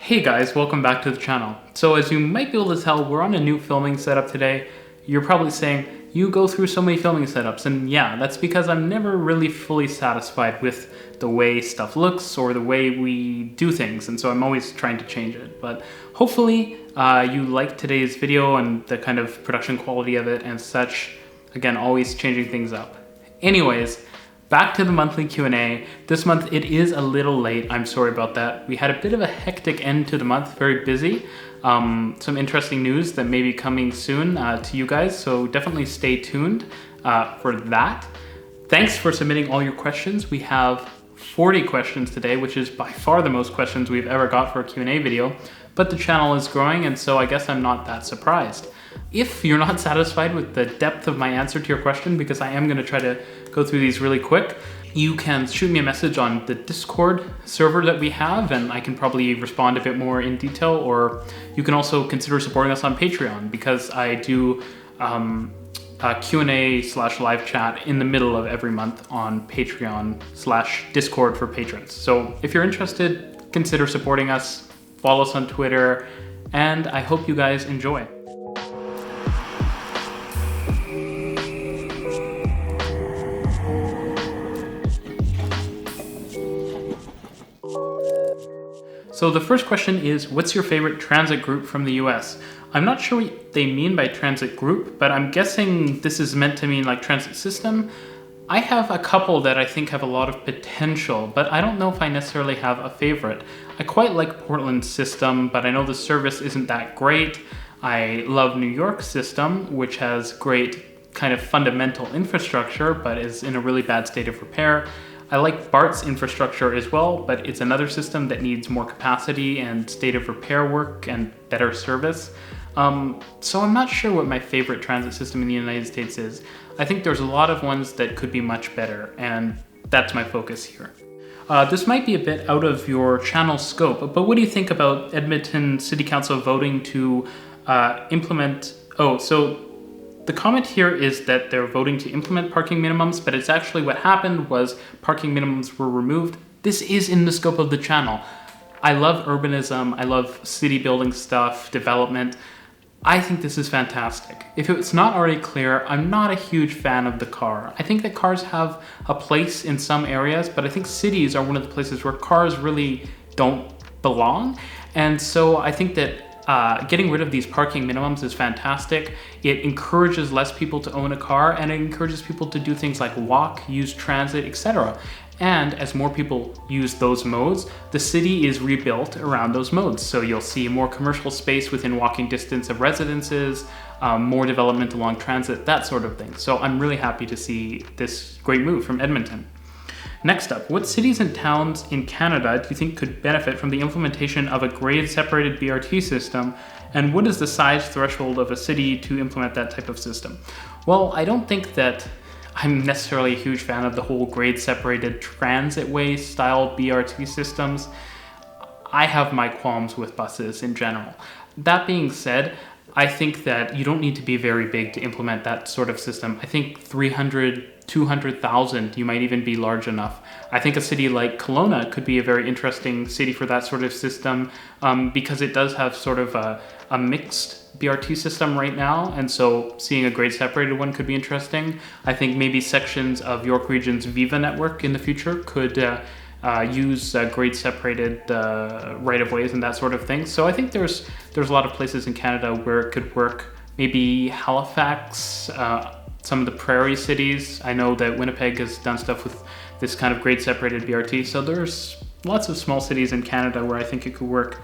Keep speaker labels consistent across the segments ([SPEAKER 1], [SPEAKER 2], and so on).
[SPEAKER 1] Hey guys, welcome back to the channel. So as you might be able to tell, we're on a new filming setup today. You're probably saying, you go through so many filming setups, and yeah, that's because I'm never really fully satisfied with the way stuff looks or the way we do things, and so I'm always trying to change it. But hopefully you like today's video and the kind of production quality of it and such. Again, always changing things up. Anyways, back to the monthly Q&A. This month it is a little late, I'm sorry about that. We had a bit of a hectic end to the month, very busy. Some interesting news that may be coming soon to you guys, so definitely stay tuned for that. Thanks for submitting all your questions. We have 40 questions today, which is by far the most questions we've ever got for a Q&A video, but the channel is growing, and so I guess I'm not that surprised. If you're not satisfied with the depth of my answer to your question, because I am going to try to go through these really quick, you can shoot me a message on the Discord server that we have, and I can probably respond a bit more in detail, or you can also consider supporting us on Patreon, because I do a Q&A/live chat in the middle of every month on Patreon/Discord for patrons. So if you're interested, consider supporting us, follow us on Twitter, and I hope you guys enjoy. So the first question is, what's your favorite transit group from the US? I'm not sure what they mean by transit group, but I'm guessing this is meant to mean like transit system. I have a couple that I think have a lot of potential, but I don't know if I necessarily have a favorite. I quite like Portland's system, but I know the service isn't that great. I love New York's system, which has great kind of fundamental infrastructure, but is in a really bad state of repair. I like BART's infrastructure as well, but it's another system that needs more capacity and state of repair work and better service. So I'm not sure what my favorite transit system in the United States is. I think there's a lot of ones that could be much better, and that's my focus here. This might be a bit out of your channel scope, but what do you think about Edmonton City Council voting to implement... So the comment here is that they're voting to implement parking minimums, but it's actually what happened was parking minimums were removed. This is in the scope of the channel. I love urbanism, I love city building stuff, development. I think this is fantastic. If it's not already clear, I'm not a huge fan of the car. I think that cars have a place in some areas, but I think cities are one of the places where cars really don't belong. And so I think that getting rid of these parking minimums is fantastic. It encourages less people to own a car, and it encourages people to do things like walk, use transit, etc. And as more people use those modes, the city is rebuilt around those modes. So you'll see more commercial space within walking distance of residences, more development along transit, that sort of thing. So I'm really happy to see this great move from Edmonton. Next up, what cities and towns in Canada do you think could benefit from the implementation of a grade-separated BRT system, and what is the size threshold of a city to implement that type of system? Well, I don't think that I'm necessarily a huge fan of the whole grade-separated transitway style BRT systems. I have my qualms with buses in general. That being said, I think that you don't need to be very big to implement that sort of system. I think 300, 200,000, you might even be large enough. I think a city like Kelowna could be a very interesting city for that sort of system because it does have sort of a mixed BRT system right now, and so seeing a grade separated one could be interesting. I think maybe sections of York Region's Viva network in the future could use grade separated right-of-ways and that sort of thing. So I think there's a lot of places in Canada where it could work. Maybe Halifax, some of the prairie cities. I know that Winnipeg has done stuff with this kind of grade separated BRT. So there's lots of small cities in Canada where I think it could work.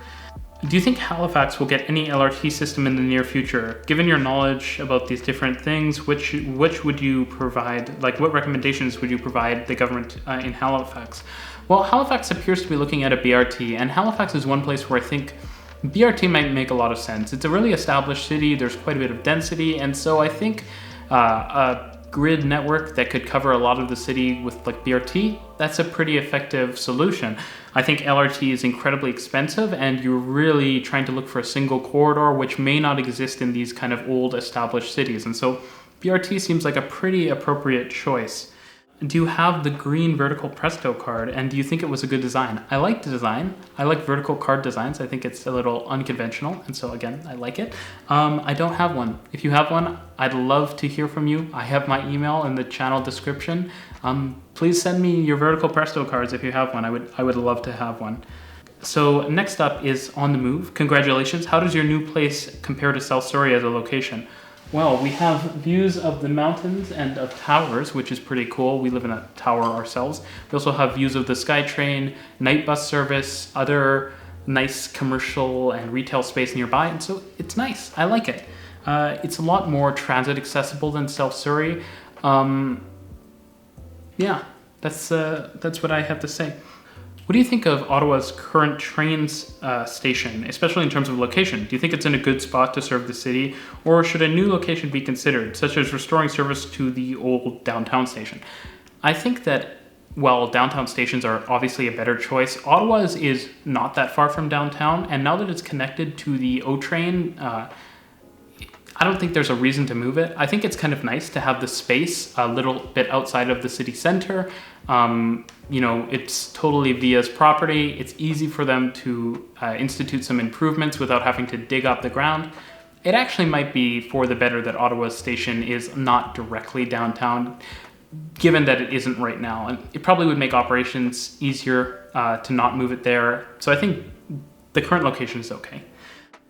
[SPEAKER 1] Do you think Halifax will get any LRT system in the near future? Given your knowledge about these different things, which would you provide, like what recommendations would you provide the government in Halifax? Well, Halifax appears to be looking at a BRT, and Halifax is one place where I think BRT might make a lot of sense. It's a really established city, there's quite a bit of density, and so I think a grid network that could cover a lot of the city with like BRT, that's a pretty effective solution. I think LRT is incredibly expensive, and you're really trying to look for a single corridor which may not exist in these kind of old established cities, and so BRT seems like a pretty appropriate choice. Do you have the green vertical Presto card, and do you think it was a good design? I like the design. I like vertical card designs. I think it's a little unconventional, and so again, I like it. I don't have one. If you have one, I'd love to hear from you. I have my email in the channel description. Please send me your vertical Presto cards if you have one. I would love to have one. So next up is On the Move. Congratulations. How does your new place compare to South Surrey as a location? Well, we have views of the mountains and of towers, which is pretty cool. We live in a tower ourselves. We also have views of the SkyTrain, night bus service, other nice commercial and retail space nearby, and so it's nice. I like it. It's a lot more transit accessible than South Surrey. Yeah, that's what I have to say. What do you think of Ottawa's current trains station, especially in terms of location? Do you think it's in a good spot to serve the city, or should a new location be considered, such as restoring service to the old downtown station? I think that while downtown stations are obviously a better choice, Ottawa's is not that far from downtown, and now that it's connected to the O train, I don't think there's a reason to move it. I think it's kind of nice to have the space a little bit outside of the city center. You know, it's totally Via's property. It's easy for them to institute some improvements without having to dig up the ground. It actually might be for the better that Ottawa's station is not directly downtown, given that it isn't right now. And it probably would make operations easier to not move it there. So I think the current location is okay.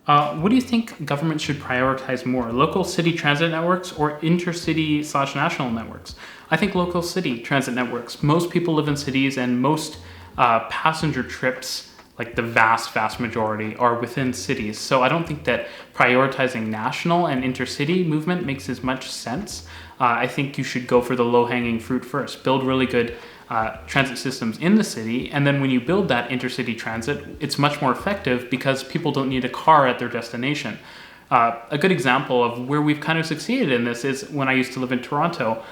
[SPEAKER 1] What do you think government should prioritize more, local city transit networks or intercity/national networks? I think local city transit networks. Most people live in cities, and most passenger trips, like the vast majority, are within cities. So I don't think that prioritizing national and intercity movement makes as much sense. I think you should go for the low-hanging fruit first. Build really good transit systems in the city, and then when you build that intercity transit, it's much more effective because people don't need a car at their destination. A good example of where we've kind of succeeded in this is when I used to live in Toronto.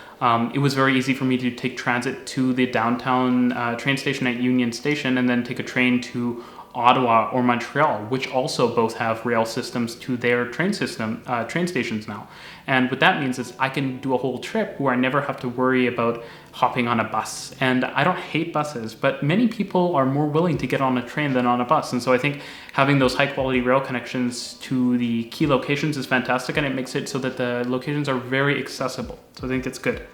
[SPEAKER 1] It was very easy for me to take transit to the downtown train station at Union Station and then take a train to Ottawa or Montreal, which also both have rail systems to their train stations now. And what that means is I can do a whole trip where I never have to worry about hopping on a bus. And I don't hate buses, but many people are more willing to get on a train than on a bus. And so I think having those high quality rail connections to the key locations is fantastic, and it makes it so that the locations are very accessible. So I think it's good.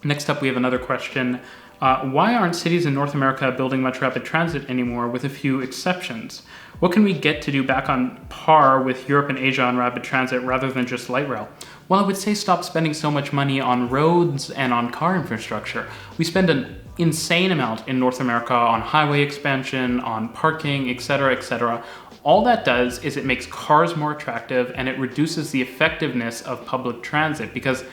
[SPEAKER 1] Next up, we have another question. Why aren't cities in North America building much rapid transit anymore, with a few exceptions? What can we get to do back on par with Europe and Asia on rapid transit rather than just light rail? Well, I would say stop spending so much money on roads and on car infrastructure. We spend an insane amount in North America on highway expansion, on parking, etc., etc. All that does is it makes cars more attractive, and it reduces the effectiveness of public transit because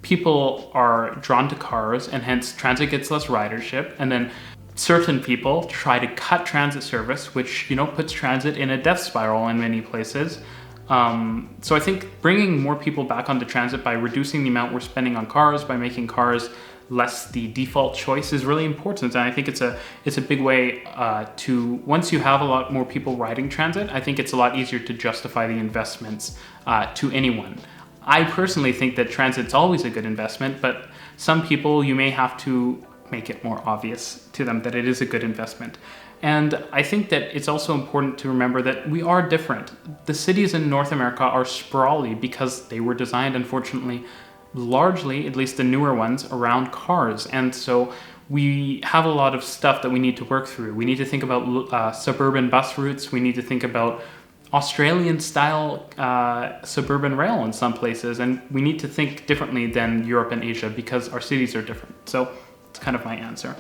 [SPEAKER 1] people are drawn to cars, and hence transit gets less ridership, and then certain people try to cut transit service, which, you know, puts transit in a death spiral in many places. So I think bringing more people back onto transit by reducing the amount we're spending on cars, by making cars less the default choice, is really important. And I think it's a big way to, once you have a lot more people riding transit, I think it's a lot easier to justify the investments to anyone. I personally think that transit's always a good investment, but some people, you may have to make it more obvious to them that it is a good investment. And I think that it's also important to remember that we are different. The cities in North America are sprawly because they were designed, unfortunately, largely, at least the newer ones, around cars. And so we have a lot of stuff that we need to work through. We need to think about suburban bus routes. We need to think about Australian-style suburban rail in some places. And we need to think differently than Europe and Asia because our cities are different. So it's kind of my answer.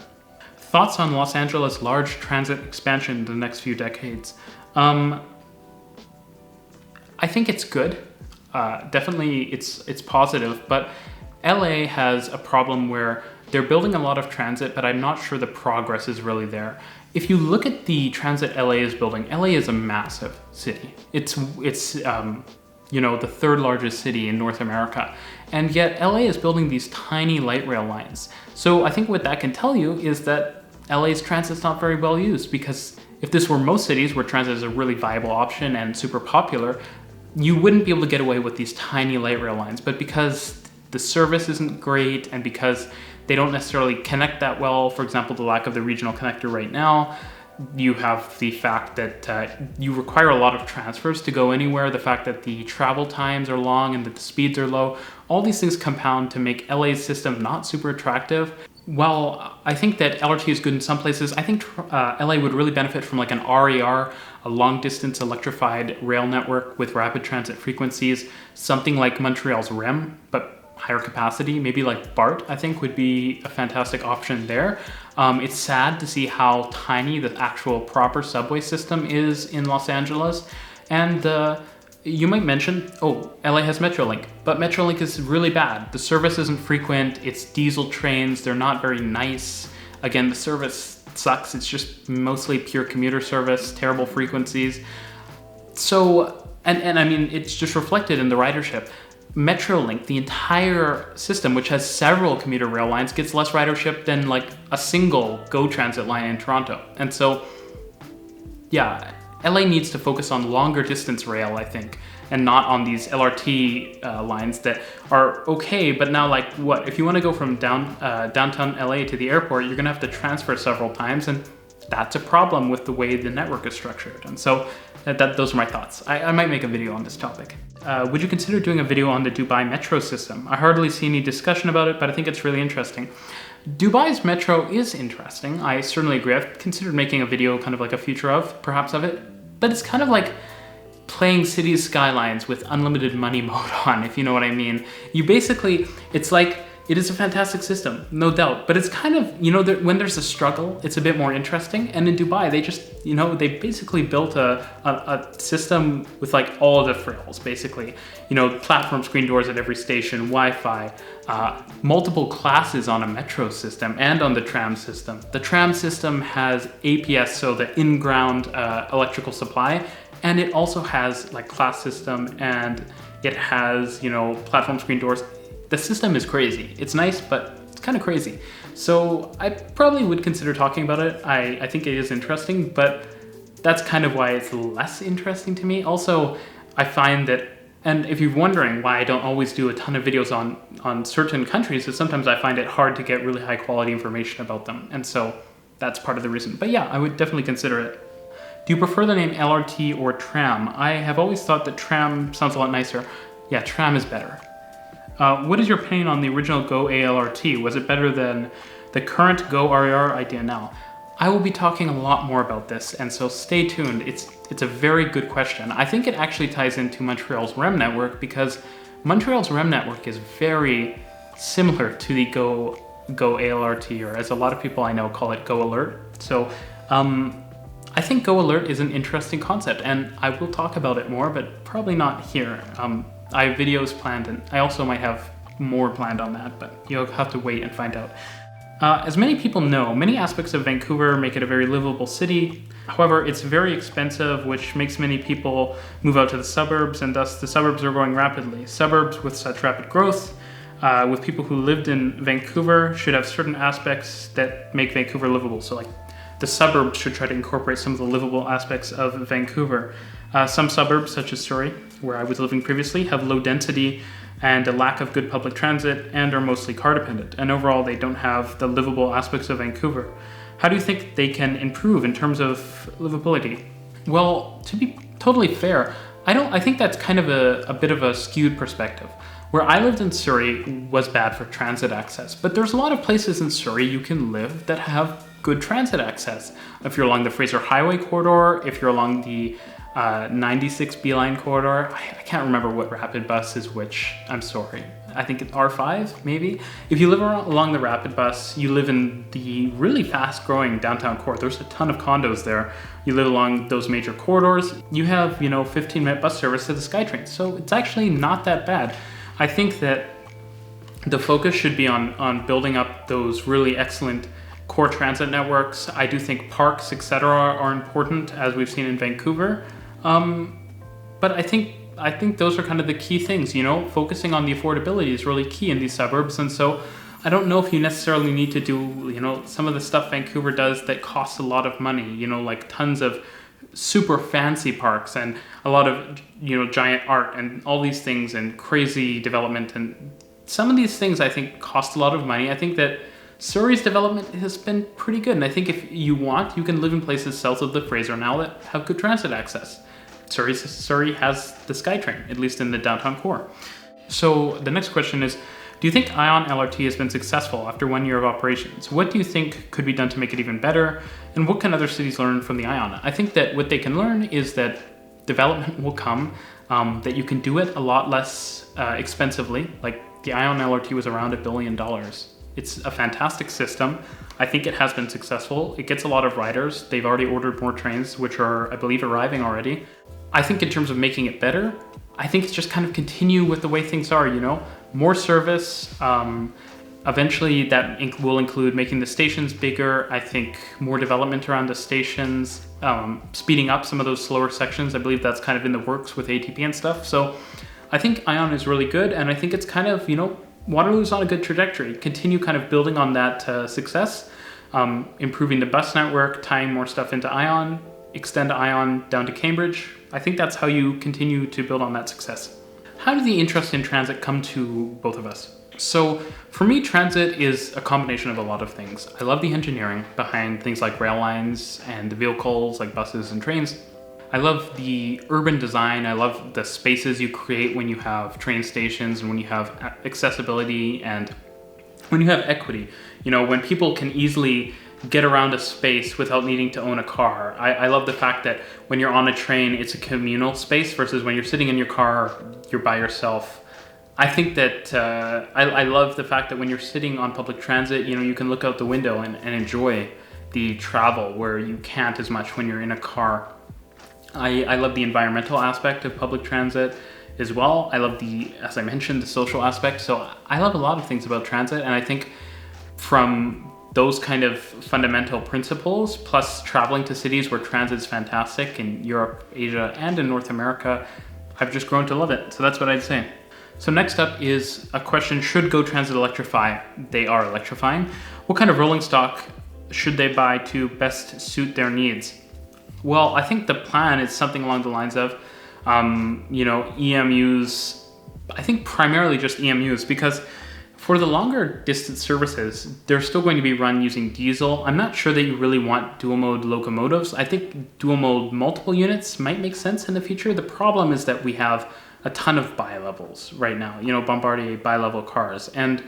[SPEAKER 1] Thoughts on Los Angeles' large transit expansion in the next few decades? I think it's good. Definitely it's positive, but LA has a problem where they're building a lot of transit, but I'm not sure the progress is really there. If you look at the transit LA is building, LA is a massive city. It's you know, the third largest city in North America. And yet LA is building these tiny light rail lines. So I think what that can tell you is that LA's transit's not very well used, because if this were most cities where transit is a really viable option and super popular, you wouldn't be able to get away with these tiny light rail lines. But because the service isn't great and because they don't necessarily connect that well. For example, the lack of the regional connector right now. You have the fact that you require a lot of transfers to go anywhere, the fact that the travel times are long and that the speeds are low. All these things compound to make LA's system not super attractive. While I think that LRT is good in some places, I think LA would really benefit from like an RER, a long distance electrified rail network with rapid transit frequencies, something like Montreal's REM, but higher capacity. Maybe like BART, I think, would be a fantastic option there. It's sad to see how tiny the actual proper subway system is in Los Angeles. And you might mention, oh, LA has Metrolink, but Metrolink is really bad. The service isn't frequent, it's diesel trains, they're not very nice. Again, the service sucks, it's just mostly pure commuter service, terrible frequencies. So, and I mean, it's just reflected in the ridership. Metrolink, the entire system, which has several commuter rail lines, gets less ridership than like a single GO Transit line in Toronto. And so, yeah, LA needs to focus on longer distance rail, I think, and not on these LRT lines that are okay, but now like what? If you want to go from downtown LA to the airport, you're gonna have to transfer several times, and that's a problem with the way the network is structured. And so those are my thoughts. I might make a video on this topic. Would you consider doing a video on the Dubai metro system? I hardly see any discussion about it, but I think it's really interesting. Dubai's metro is interesting. I certainly agree. I've considered making a video, kind of like a future of, perhaps, of it, but it's kind of like playing Cities Skylines with unlimited money mode on, if you know what I mean. You basically, it's like, it is a fantastic system, no doubt, but it's kind of, you know, when there's a struggle, it's a bit more interesting. And in Dubai, they just, you know, they basically built a system with like all the frills, basically. You know, platform screen doors at every station, Wi-Fi, multiple classes on a metro system and on the tram system. The tram system has APS, so the in-ground electrical supply, and it also has like class system, and it has, you know, platform screen doors. The system is crazy. It's nice, but it's kind of crazy. So I probably would consider talking about it. I think it is interesting, but that's kind of why it's less interesting to me. Also, I find that, and if you're wondering why I don't always do a ton of videos on certain countries, is sometimes I find it hard to get really high quality information about them. And so that's part of the reason. But yeah, I would definitely consider it. Do you prefer the name LRT or Tram? I have always thought that Tram sounds a lot nicer. Yeah, Tram is better. What is your opinion on the original GO ALRT? Was it better than the current GO RER idea now? I will be talking a lot more about this, and so stay tuned. It's a very good question. I think it actually ties into Montreal's REM network, because Montreal's REM network is very similar to the GO ALRT, or as a lot of people I know call it GO Alert. So I think GO Alert is an interesting concept, and I will talk about it more, but probably not here. I have videos planned, and I also might have more planned on that, but you'll have to wait and find out. As many people know, many aspects of Vancouver make it a very livable city. However, it's very expensive, which makes many people move out to the suburbs, and thus the suburbs are growing rapidly. Suburbs with such rapid growth, with people who lived in Vancouver, should have certain aspects that make Vancouver livable. So like the suburbs should try to incorporate some of the livable aspects of Vancouver. Some suburbs, such as Surry, where I was living previously, have low density and a lack of good public transit and are mostly car dependent. And overall, they don't have the livable aspects of Vancouver. How do you think they can improve in terms of livability? Well, to be totally fair, I think that's kind of a bit of a skewed perspective. Where I lived in Surry was bad for transit access, but there's a lot of places in Surry you can live that have good transit access. If you're along the Fraser Highway corridor, if you're along the 96 B-Line corridor. I can't remember what rapid bus is which, I'm sorry. I think it's R5, maybe? If you live along the rapid bus, you live in the really fast-growing downtown core. There's a ton of condos there. You live along those major corridors. You have, 15-minute bus service to the SkyTrain, so it's actually not that bad. I think that the focus should be on building up those really excellent core transit networks. I do think parks, etc., are important, as we've seen in Vancouver. But I think those are kind of the key things, focusing on the affordability is really key in these suburbs. And so I don't know if you necessarily need to do, some of the stuff Vancouver does that costs a lot of money, like tons of super fancy parks and a lot of, giant art and all these things and crazy development. And some of these things I think cost a lot of money. I think that Surrey's development has been pretty good, and I think if you want, you can live in places south of the Fraser now that have good transit access. Surrey has the SkyTrain, at least in the downtown core. So the next question is, do you think ION LRT has been successful after 1 year of operations? What do you think could be done to make it even better? And what can other cities learn from the ION? I think that what they can learn is that development will come, that you can do it a lot less expensively. Like the ION LRT was around $1 billion. It's a fantastic system. I think it has been successful. It gets a lot of riders. They've already ordered more trains, which are, I believe, arriving already. I think in terms of making it better, I think it's just kind of continue with the way things are, you know? More service. Eventually that will include making the stations bigger. I think more development around the stations, speeding up some of those slower sections. I believe that's kind of in the works with ATP and stuff. So I think ION is really good, and I think it's kind of, you know, Waterloo's on a good trajectory. Continue kind of building on that success, improving the bus network, tying more stuff into ION, extend ION down to Cambridge. I think that's how you continue to build on that success. How did the interest in transit come to both of us? So for me, transit is a combination of a lot of things. I love the engineering behind things like rail lines and the vehicles like buses and trains. I love the urban design. I love the spaces you create when you have train stations and when you have accessibility and when you have equity. You know, when people can easily get around a space without needing to own a car. I love the fact that when you're on a train, it's a communal space versus when you're sitting in your car, you're by yourself. I think that I love the fact that when you're sitting on public transit, you know, you can look out the window and enjoy the travel where you can't as much when you're in a car. I love the environmental aspect of public transit as well. I love as I mentioned, the social aspect. So I love a lot of things about transit, and I think from those kind of fundamental principles, plus traveling to cities where transit's fantastic in Europe, Asia, and in North America, I've just grown to love it. So that's what I'd say. So next up is a question, should Go Transit electrify? They are electrifying. What kind of rolling stock should they buy to best suit their needs? Well, I think the plan is something along the lines of, you know, EMUs, I think primarily just EMUs, because for the longer distance services, they're still going to be run using diesel. I'm not sure that you really want dual mode locomotives. I think dual mode multiple units might make sense in the future. The problem is that we have a ton of bi-levels right now, you know, Bombardier bi-level cars. And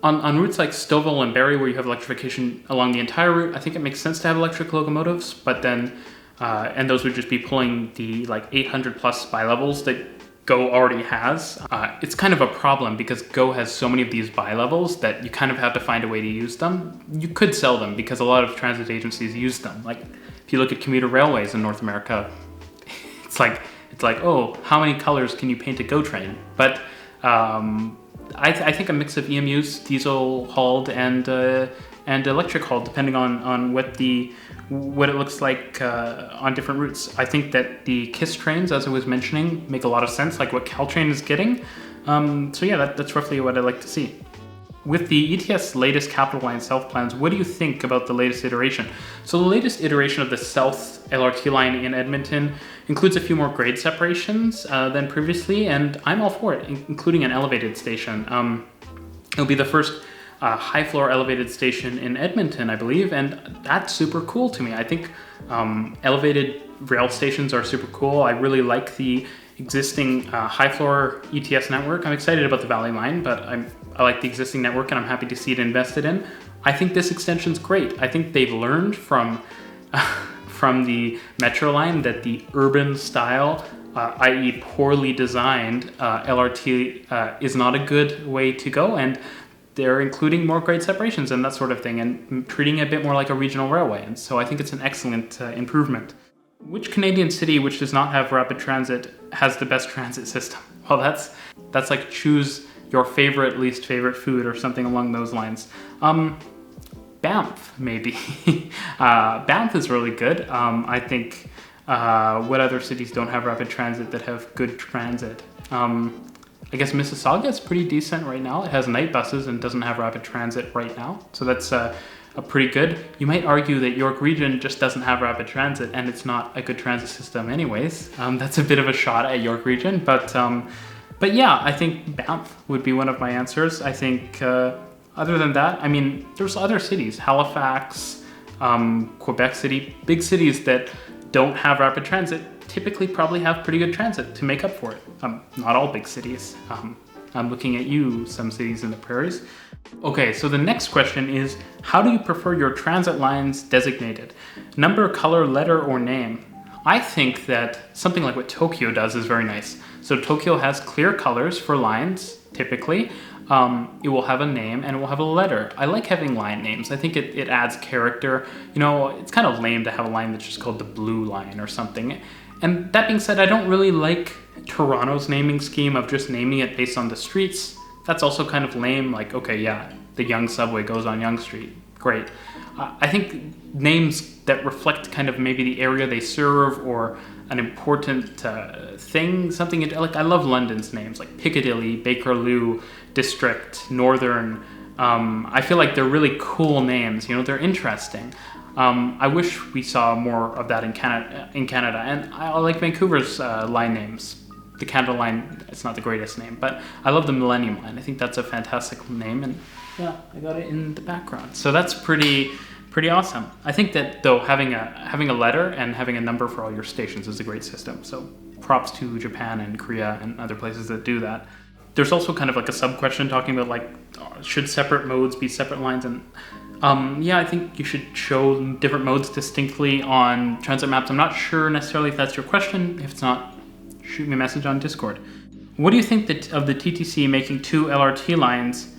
[SPEAKER 1] on routes like Stouffville and Barrie, where you have electrification along the entire route, I think it makes sense to have electric locomotives, but then, and those would just be pulling the like 800 plus bi-levels that Go already has. It's kind of a problem because Go has so many of these bi-levels that you kind of have to find a way to use them. You could sell them because a lot of transit agencies use them. Like if you look at commuter railways in North America, it's like, oh, how many colors can you paint a Go train? But I think a mix of EMUs, diesel hauled and electric hauled, depending on what it looks like on different routes. I think that the KISS trains, as I was mentioning, make a lot of sense, like what Caltrain is getting. So yeah, that's roughly what I'd like to see. With the ETS latest Capital Line South plans, what do you think about the latest iteration? So the latest iteration of the South LRT line in Edmonton includes a few more grade separations than previously, and I'm all for it, including an elevated station. It'll be the first high floor elevated station in Edmonton, I believe, and that's super cool to me. I think elevated rail stations are super cool. I really like the existing high floor ETS network. I'm excited about the Valley Line, but I like the existing network and I'm happy to see it invested in. I think this extension's great. I think they've learned from the Metro line that the urban style, i.e. poorly designed LRT is not a good way to go, and they're including more grade separations and that sort of thing and treating it a bit more like a regional railway. And so I think it's an excellent improvement. Which Canadian city which does not have rapid transit has the best transit system? Well, that's like choose your favorite, least favorite food or something along those lines. Banff, maybe. Banff is really good. I think what other cities don't have rapid transit that have good transit? I guess Mississauga is pretty decent right now. It has night buses and doesn't have rapid transit right now. So that's a pretty good. You might argue that York Region just doesn't have rapid transit and it's not a good transit system anyways. That's a bit of a shot at York Region, but yeah, I think Banff would be one of my answers. I think Other than that, I mean, there's other cities, Halifax, Quebec City, big cities that don't have rapid transit typically probably have pretty good transit to make up for it. Not all big cities. I'm looking at you, some cities in the prairies. Okay, so the next question is, how do you prefer your transit lines designated? Number, color, letter, or name? I think that something like what Tokyo does is very nice. So Tokyo has clear colors for lines, typically. It will have a name and it will have a letter. I like having line names. I think it adds character. You know, it's kind of lame to have a line that's just called the blue line or something. And that being said, I don't really like Toronto's naming scheme of just naming it based on the streets. That's also kind of lame. Like, okay, yeah, the Yonge subway goes on Yonge Street. Great. I think names that reflect kind of maybe the area they serve or an important thing, something like, I love London's names like Piccadilly, Bakerloo, District, Northern. I feel like they're really cool names. You know, they're interesting. I wish we saw more of that in Canada, and I like Vancouver's line names. The Canada line, it's not the greatest name, but I love the Millennium line. I think that's a fantastic name, and yeah, I got it in the background. So that's pretty awesome. I think that though having a letter and having a number for all your stations is a great system. So props to Japan and Korea and other places that do that. There's also kind of like a sub question talking about like, should separate modes be separate lines? And yeah, I think you should show different modes distinctly on transit maps. I'm not sure necessarily if that's your question. If it's not, shoot me a message on Discord. What do you think of the TTC making 2 LRT lines?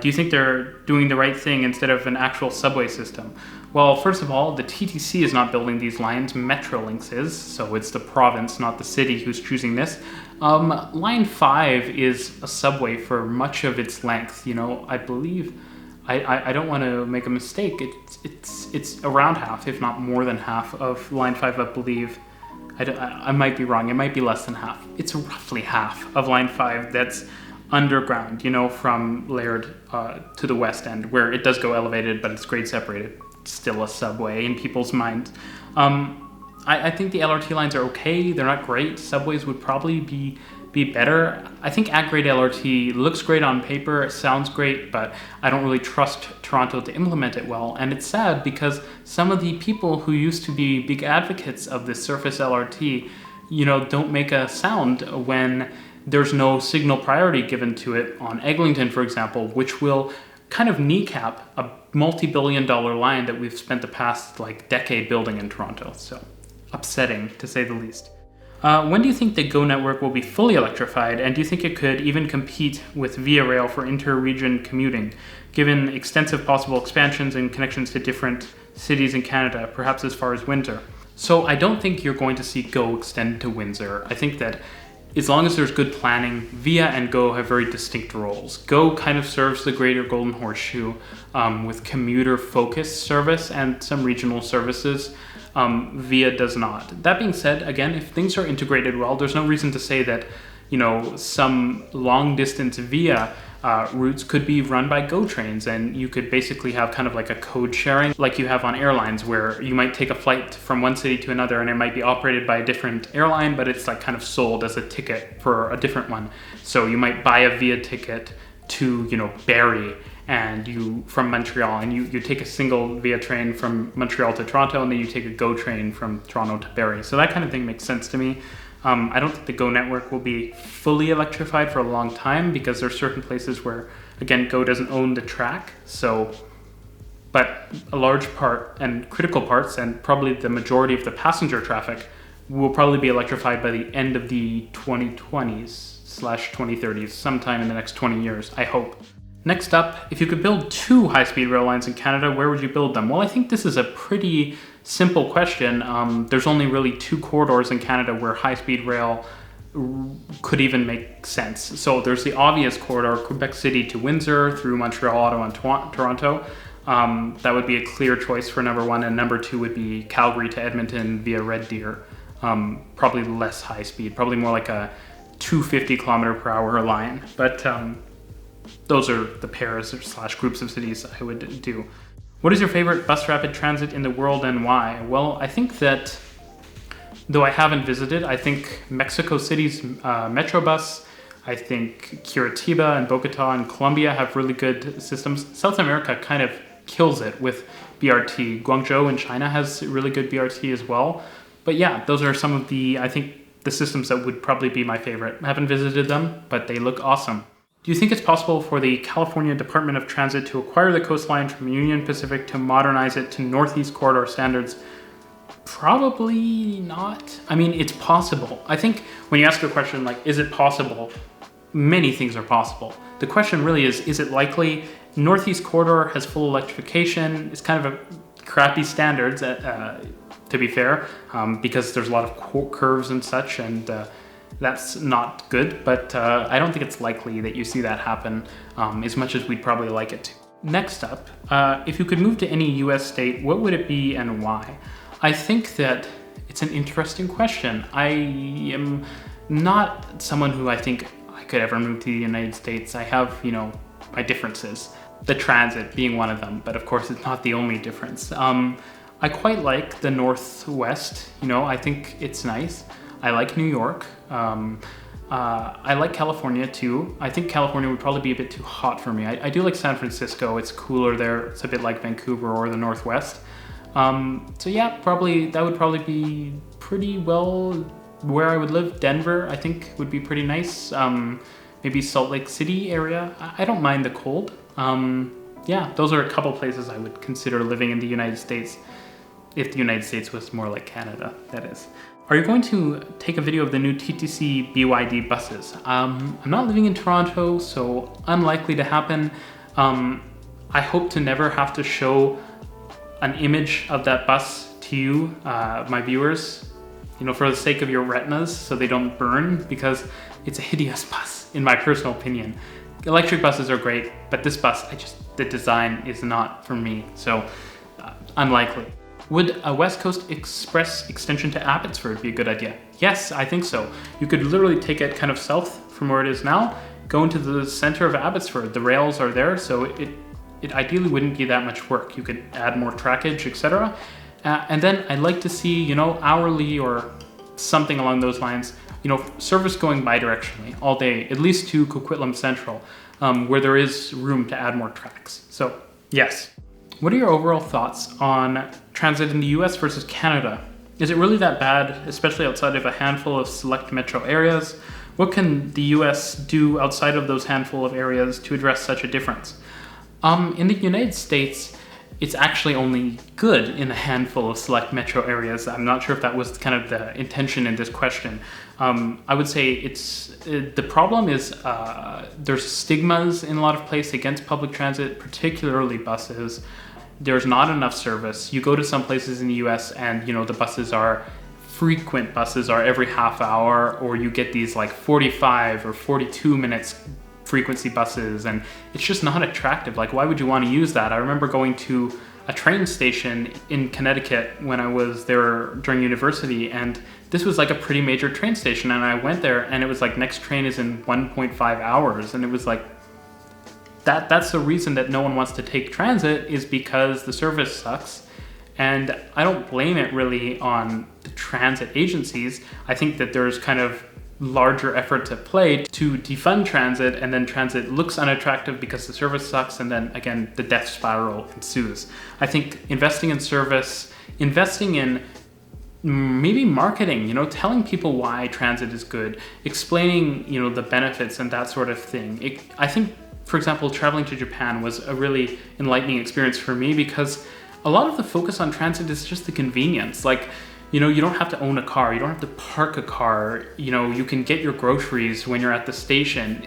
[SPEAKER 1] Do you think they're doing the right thing instead of an actual subway system? Well, first of all, the TTC is not building these lines, Metrolinx is, so it's the province, not the city, who's choosing this. Line 5 is a subway for much of its length. You know, I believe, I don't want to make a mistake, it's around half, if not more than half of Line 5, I believe. I might be wrong, it might be less than half. It's roughly half of Line 5 that's underground, you know, from Laird to the west end, where it does go elevated, but it's grade separated. It's still a subway in people's minds. I think the LRT lines are okay. They're not great. Subways would probably be better. I think at-grade LRT looks great on paper, it sounds great, but I don't really trust Toronto to implement it well. And it's sad because some of the people who used to be big advocates of this surface LRT, you know, don't make a sound when there's no signal priority given to it on Eglinton, for example, which will kind of kneecap a multi-billion-dollar line that we've spent the past decade building in Toronto. So upsetting, to say the least. When do you think the GO network will be fully electrified, and do you think it could even compete with Via Rail for inter-region commuting, given extensive possible expansions and connections to different cities in Canada, perhaps as far as Windsor? So I don't think you're going to see GO extend to Windsor. I think that as long as there's good planning, Via and GO have very distinct roles. GO kind of serves the greater Golden Horseshoe with commuter-focused service and some regional services. Via does not. That being said, again, if things are integrated well, there's no reason to say that, you know, some long-distance Via routes could be run by GO trains, and you could basically have kind of like a code sharing like you have on airlines, where you might take a flight from one city to another and it might be operated by a different airline, but it's like kind of sold as a ticket for a different one. So you might buy a Via ticket to, you know, Barrie, and you from Montreal, and you take a single Via train from Montreal to Toronto, and then you take a GO train from Toronto to Barrie. So that kind of thing makes sense to me. I don't think the GO network will be fully electrified for a long time, because there are certain places where, again, GO doesn't own the track. So, but a large part and critical parts, and probably the majority of the passenger traffic, will probably be electrified by the end of the 2020s/2030s, sometime in the next 20 years, I hope. Next up, if you could build 2 high-speed rail lines in Canada, where would you build them? Well, I think this is a pretty simple question. There's only really 2 corridors in Canada where high-speed rail could even make sense. So there's the obvious corridor, Quebec City to Windsor through Montreal, Ottawa, and Toronto. That would be a clear choice for number 1, and number 2 would be Calgary to Edmonton via Red Deer. Probably less high speed, probably more like a 250 kilometer per hour line. But those are the pairs / groups of cities I would do. What is your favorite bus rapid transit in the world, and why? Well, I think that, though I haven't visited, I think Mexico City's Metrobus I think Curitiba and Bogota and Colombia have really good systems. South America kind of kills it with BRT. Guangzhou in China has really good BRT as well. But yeah, those are some of the, I think, the systems that would probably be my favorite. I haven't visited them, but they look awesome. Do you think it's possible for the California Department of Transit to acquire the coastline from Union Pacific to modernize it to Northeast Corridor standards? Probably not. I mean, it's possible. I think when you ask a question like, is it possible? Many things are possible. The question really is it likely? Northeast Corridor has full electrification. It's kind of a crappy standards, to be fair, because there's a lot of curves and such, and that's not good, but I don't think it's likely that you see that happen as much as we'd probably like it to. Next up, if you could move to any US state, what would it be and why? I think that it's an interesting question. I am not someone who I think I could ever move to the United States. I have, my differences. The transit being one of them, but of course it's not the only difference. I quite like the Northwest, I think it's nice. I like New York. I like California too. I think California would probably be a bit too hot for me. I do like San Francisco. It's cooler there. It's a bit like Vancouver or the Northwest. So yeah, that would probably be pretty well where I would live. Denver, I think, would be pretty nice. Maybe Salt Lake City area. I don't mind the cold. Yeah, those are a couple places I would consider living in the United States. If the United States was more like Canada, that is. Are you going to take a video of the new TTC BYD buses? I'm not living in Toronto, so unlikely to happen. I hope to never have to show an image of that bus to you, my viewers, for the sake of your retinas, so they don't burn, because it's a hideous bus, in my personal opinion. Electric buses are great, but this bus, the design is not for me, so unlikely. Would a West Coast Express extension to Abbotsford be a good idea? Yes, I think so. You could literally take it kind of south from where it is now, go into the center of Abbotsford. The rails are there, so it ideally wouldn't be that much work. You could add more trackage, etc. And then I'd like to see, hourly or something along those lines, service going bi-directionally all day, at least to Coquitlam Central, where there is room to add more tracks. So yes. What are your overall thoughts on transit in the US versus Canada? Is it really that bad, especially outside of a handful of select metro areas? What can the US do outside of those handful of areas to address such a difference? In the United States, it's actually only good in a handful of select metro areas. I'm not sure if that was kind of the intention in this question. I would say the problem is there's stigmas in a lot of places against public transit, particularly buses. There's not enough service. You go to some places in the US and the buses are frequent buses are every half hour, or you get these like 45 or 42 minutes frequency buses, and it's just not attractive. Like, why would you want to use that? I remember going to a train station in Connecticut when I was there during university, and this was like a pretty major train station, and I went there and it was like next train is in 1.5 hours, and it was like that's the reason that no one wants to take transit, is because the service sucks. And I don't blame it really on the transit agencies. I think that there's kind of larger effort at play to defund transit, and then transit looks unattractive because the service sucks, and then again the death spiral ensues. I think investing in service, investing in maybe marketing, telling people why transit is good, explaining the benefits and that sort of thing. I think, for example, traveling to Japan was a really enlightening experience for me, because a lot of the focus on transit is just the convenience. Like, you don't have to own a car, you don't have to park a car, you can get your groceries when you're at the station.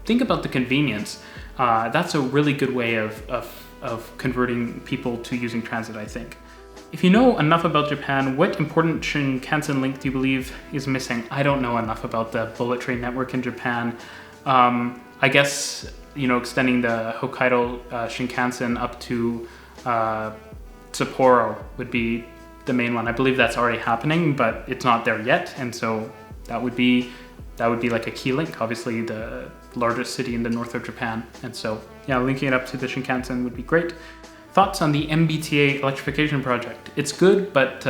[SPEAKER 1] Think about the convenience. That's a really good way of converting people to using transit, I think. If you know enough about Japan, what important Shinkansen link do you believe is missing? I don't know enough about the bullet train network in Japan. I guess, extending the Hokkaido Shinkansen up to Sapporo would be the main one. I believe that's already happening, but it's not there yet, and so that would be like a key link. Obviously, the largest city in the north of Japan, and so yeah, linking it up to the Shinkansen would be great. Thoughts on the MBTA electrification project? It's good, but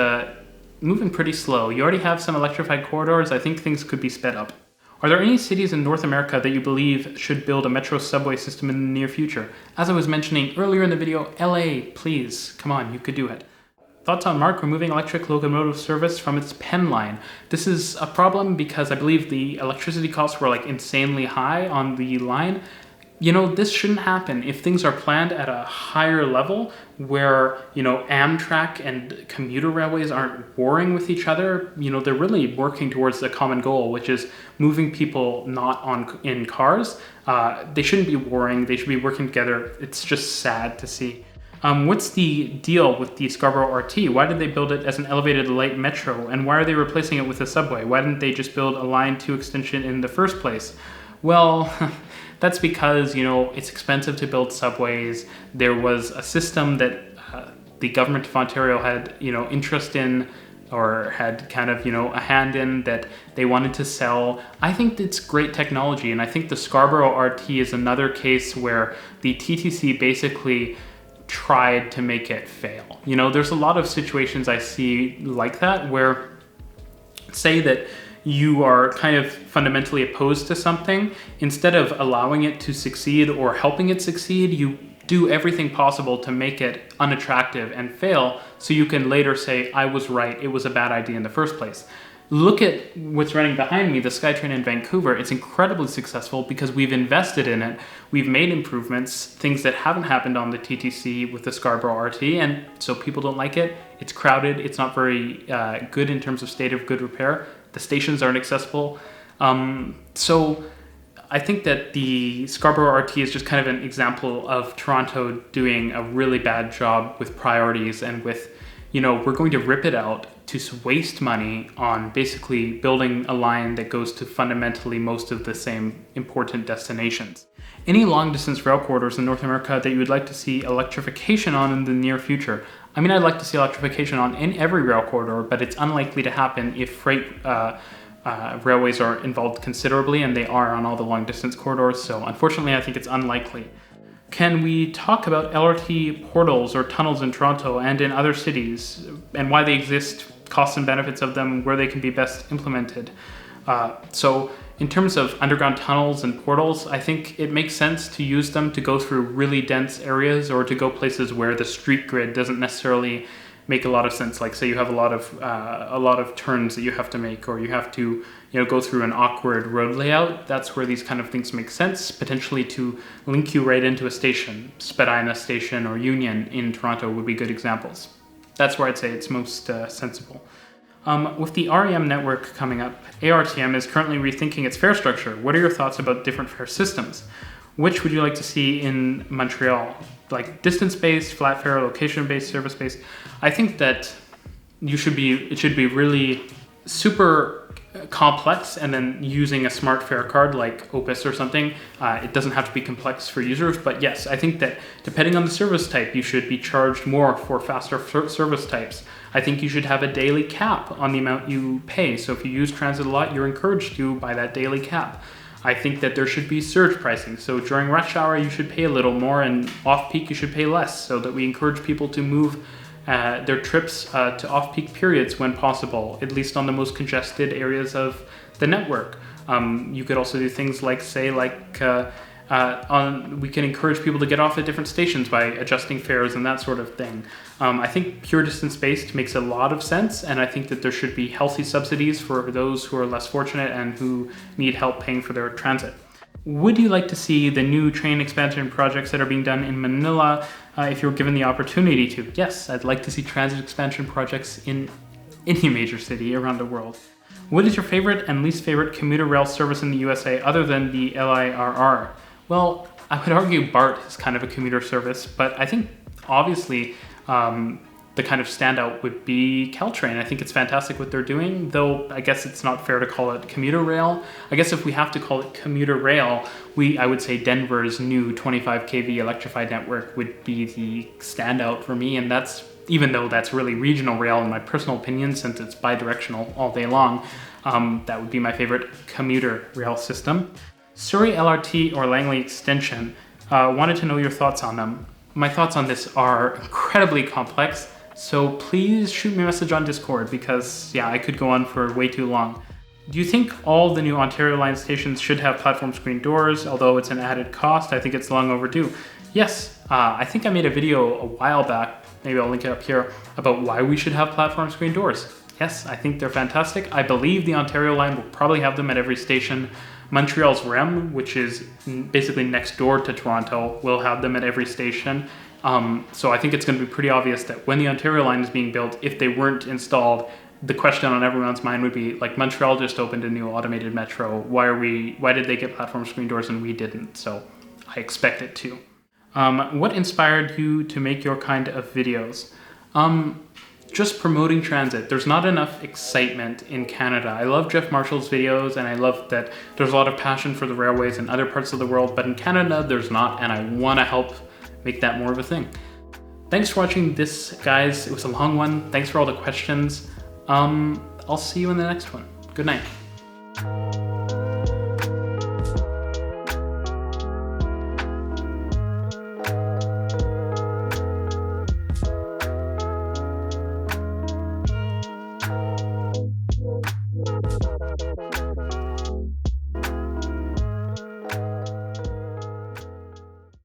[SPEAKER 1] moving pretty slow. You already have some electrified corridors. I think things could be sped up. Are there any cities in North America that you believe should build a metro subway system in the near future? As I was mentioning earlier in the video, LA, please, come on, you could do it. Thoughts on Mark removing electric locomotive service from its Penn line? This is a problem because I believe the electricity costs were like insanely high on the line. You know, this shouldn't happen. If things are planned at a higher level where, you know, Amtrak and commuter railways aren't warring with each other, you know, they're really working towards the common goal, which is moving people not in cars. They shouldn't be warring. They should be working together. It's just sad to see. What's the deal with the Scarborough RT? Why did they build it as an elevated light metro? And why are they replacing it with a subway? Why didn't they just build a Line 2 extension in the first place? Well, that's because, you know, it's expensive to build subways. There was a system that the government of Ontario had, you know, interest in, or had kind of, you know, a hand in, that they wanted to sell. I think it's great technology, and I think the Scarborough RT is another case where the TTC basically tried to make it fail. You know, there's a lot of situations I see like that where, say that you are kind of fundamentally opposed to something, instead of allowing it to succeed or helping it succeed, you do everything possible to make it unattractive and fail, so you can later say, I was right, it was a bad idea in the first place. Look at what's running behind me, the SkyTrain in Vancouver. It's incredibly successful because we've invested in it. We've made improvements, things that haven't happened on the TTC with the Scarborough RT, and so people don't like it. It's crowded. It's not very good in terms of state of good repair. The stations aren't accessible. So I think that the Scarborough RT is just kind of an example of Toronto doing a really bad job with priorities and with, you know, we're going to rip it out to waste money on basically building a line that goes to fundamentally most of the same important destinations. Any long distance rail corridors in North America that you would like to see electrification on in the near future? I mean, I'd like to see electrification on in every rail corridor, but it's unlikely to happen if freight railways are involved considerably, and they are on all the long distance corridors, so unfortunately I think it's unlikely. Can we talk about LRT portals or tunnels in Toronto and in other cities, and why they exist, costs and benefits of them, where they can be best implemented? So in terms of underground tunnels and portals, I think it makes sense to use them to go through really dense areas, or to go places where the street grid doesn't necessarily make a lot of sense. Like, say you have a lot of turns that you have to make, or you have to, you know, go through an awkward road layout. That's where these kind of things make sense, potentially to link you right into a station. Spadina Station or Union in Toronto would be good examples. That's where I'd say it's most sensible. With the REM network coming up, ARTM is currently rethinking its fare structure. What are your thoughts about different fare systems? Which would you like to see in Montreal? Like distance-based, flat fare, location-based, service-based? I think that it should be really super complex, and then using a smart fare card like Opus or something. It doesn't have to be complex for users, but yes, I think that depending on the service type, you should be charged more for faster service types. I think you should have a daily cap on the amount you pay. So if you use transit a lot, you're encouraged to buy that daily cap. I think that there should be surge pricing. So during rush hour, you should pay a little more, and off-peak, you should pay less, so that we encourage people to move their trips to off-peak periods when possible, at least on the most congested areas of the network. You could also do things like, say, we can encourage people to get off at different stations by adjusting fares and that sort of thing. I think pure distance-based makes a lot of sense, and I think that there should be healthy subsidies for those who are less fortunate and who need help paying for their transit. Would you like to see the new train expansion projects that are being done in Manila if you were given the opportunity to? Yes, I'd like to see transit expansion projects in any major city around the world. What is your favorite and least favorite commuter rail service in the USA other than the LIRR? Well, I would argue BART is kind of a commuter service, but I think obviously the kind of standout would be Caltrain. I think it's fantastic what they're doing, though I guess it's not fair to call it commuter rail. I guess if we have to call it commuter rail, I would say Denver's new 25 kV Electrify network would be the standout for me, and that's, even though that's really regional rail in my personal opinion, since it's bi-directional all day long, that would be my favorite commuter rail system. Surry LRT or Langley extension, wanted to know your thoughts on them. My thoughts on this are incredibly complex, so please shoot me a message on Discord because, yeah, I could go on for way too long. Do you think all the new Ontario line stations should have platform screen doors? Although it's an added cost, I think it's long overdue. Yes, I think I made a video a while back, maybe I'll link it up here, about why we should have platform screen doors. Yes, I think they're fantastic. I believe the Ontario line will probably have them at every station. Montreal's REM, which is basically next door to Toronto, will have them at every station. So I think it's going to be pretty obvious that when the Ontario line is being built, if they weren't installed, the question on everyone's mind would be, like, Montreal just opened a new automated metro. Why did they get platform screen doors and we didn't? So I expect it to. What inspired you to make your kind of videos? Just promoting transit. There's not enough excitement in Canada. I love Jeff Marshall's videos, and I love that there's a lot of passion for the railways in other parts of the world, but in Canada there's not, and I want to help make that more of a thing. Thanks for watching this, guys. It was a long one. Thanks for all the questions. I'll see you in the next one. Good night.